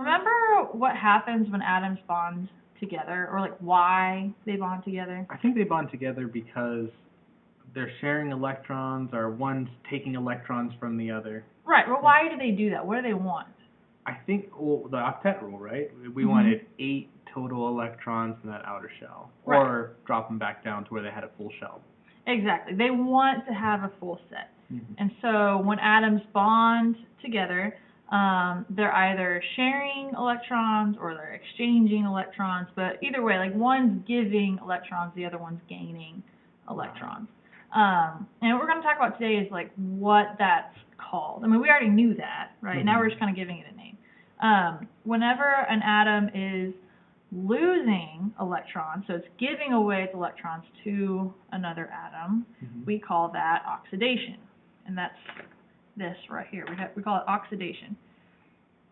Remember what happens when atoms bond together, or like why they bond together? I think they bond together because they're sharing electrons, or one's taking electrons from the other. Right. Well, why do they do that? What do they want? I think, well, the octet rule, right? We wanted 8 total electrons in that outer shell, or drop them back down to where they had a full shell. Exactly. They want to have a full set. And so when atoms bond together, they're either sharing electrons or they're exchanging electrons, but either way, like one's giving electrons, the other one's gaining electrons. And what we're going to talk about today is like what that's called. I mean, we already knew that, right? Now we're just kind of giving it a name. Whenever an atom is losing electrons, so it's giving away its electrons to another atom, we call that oxidation. And that's this right here. We call it oxidation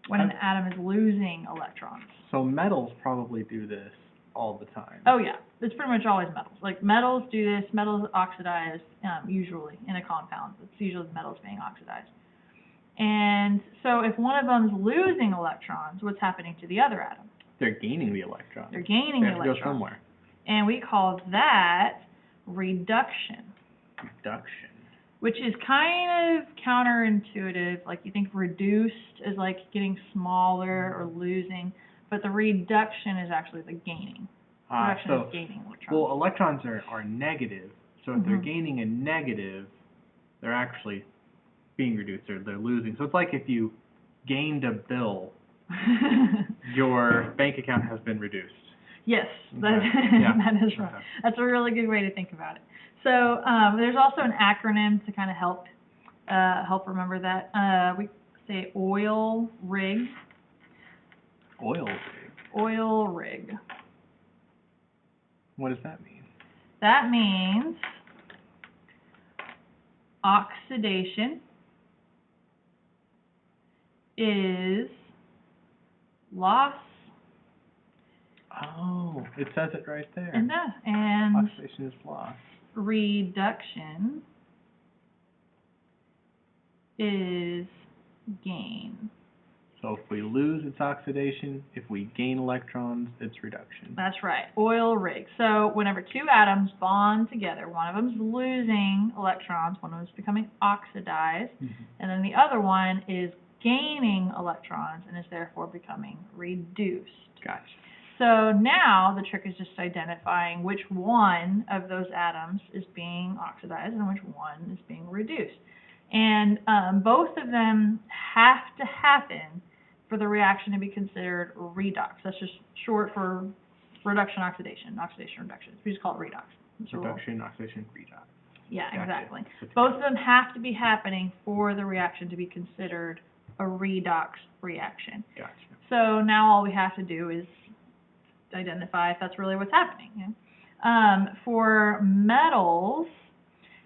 when an atom is losing electrons. So metals probably do this all the time. Oh yeah, it's pretty much always metals. Like metals do this. Metals oxidize usually in a compound. It's usually the metals being oxidized. And so if one of them's losing electrons, what's happening to the other atom? They're gaining the electrons. They're gaining the electrons. They have to go somewhere. And we call that reduction. Reduction. Which is kind of counterintuitive. Like you think reduced is like getting smaller or losing, but the reduction is actually the gaining. Reduction is gaining electrons. Well, electrons are negative, so if they're gaining a negative, they're actually being reduced, or they're losing. So it's like if you gained a bill, your bank account has been reduced. Yes, that is right. That's a really good way to think about it. So there's also an acronym to kind of help remember that. We say Oilrig. Oilrig. Oilrig. What does that mean? That means oxidation is loss. Oh, it says it right there. And oxidation is loss. Reduction is gain. So if we lose, it's oxidation. If we gain electrons, it's reduction. That's right. Oilrig. So whenever two atoms bond together, one of them's losing electrons, one of them's becoming oxidized, and then the other one is gaining electrons and is therefore becoming reduced. Gotcha. So now the trick is just identifying which one of those atoms is being oxidized and which one is being reduced. And both of them have to happen for the reaction to be considered redox. That's just short for reduction, oxidation, oxidation, reduction. We just call it redox. Reduction, oxidation, redox. Yeah, exactly. Both of them have to be happening for the reaction to be considered a redox reaction. Gotcha. So now all we have to do is identify if that's really what's happening. For metals,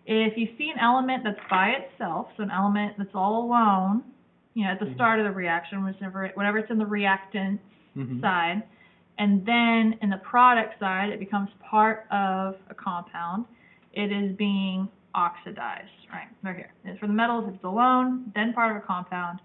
if you see an element that's by itself, so an element that's all alone, at the start of the reaction, whenever it's in the reactant side, and then in the product side, it becomes part of a compound, it is being oxidized, right here. And for the metals, if it's alone, then part of a compound,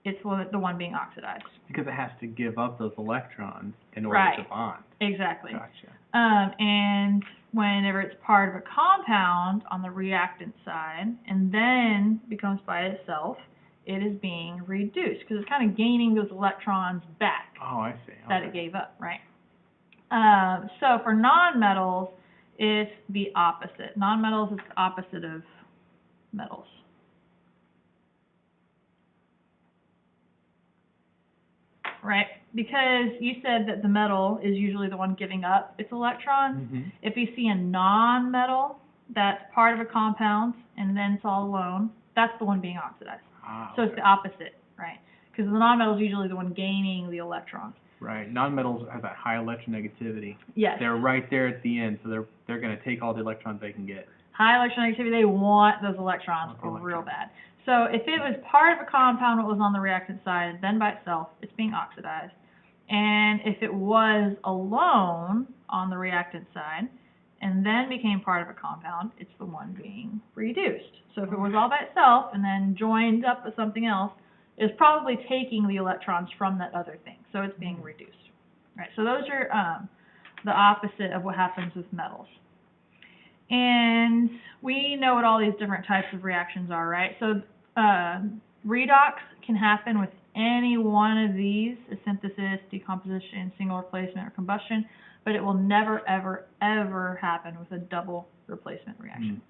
it's the one being oxidized. Because it has to give up those electrons in order to bond. Exactly. Gotcha. And whenever it's part of a compound on the reactant side and then becomes by itself, it is being reduced because it's kind of gaining those electrons back. Oh, I see. That it gave up, right? So for nonmetals, it's the opposite. Nonmetals is the opposite of metals. Right? Because you said that the metal is usually the one giving up its electrons. If you see a non-metal that's part of a compound and then it's all alone, that's the one being oxidized. So it's the opposite, right? Because the non-metal is usually the one gaining the electrons. Right. Non-metals have that high electronegativity. Yes. They're right there at the end, so they're going to take all the electrons they can get. High electronegativity, they want those electrons real bad. So if it was part of a compound that was on the reactant side, then by itself, it's being oxidized. And if it was alone on the reactant side and then became part of a compound, it's the one being reduced. So if it was all by itself and then joined up with something else, it's probably taking the electrons from that other thing. so it's being reduced. Right, so those are the opposite of what happens with metals. And we know what all these different types of reactions are, right? So redox can happen with any one of these, a synthesis, decomposition, single replacement, or combustion, but it will never, ever, ever happen with a double replacement reaction.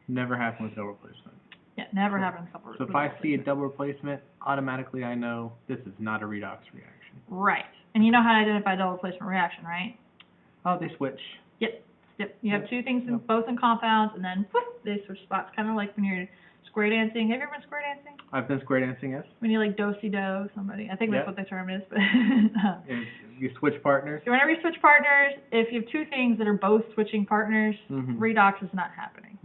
Never happen with double replacement. Yeah, never happen with double replacement. So if I see a double replacement, automatically I know this is not a redox reaction. Right. And you know how to identify a double replacement reaction, right? Oh, they switch. Yep. You have two things both in compounds, and then whoop, they switch spots, kind of like when you're square dancing. Have you ever been square dancing? I've been square dancing, yes. When you like do-si-do somebody. I think that's what the term is. But if you switch partners. So whenever you switch partners, if you have two things that are both switching partners, redox is not happening.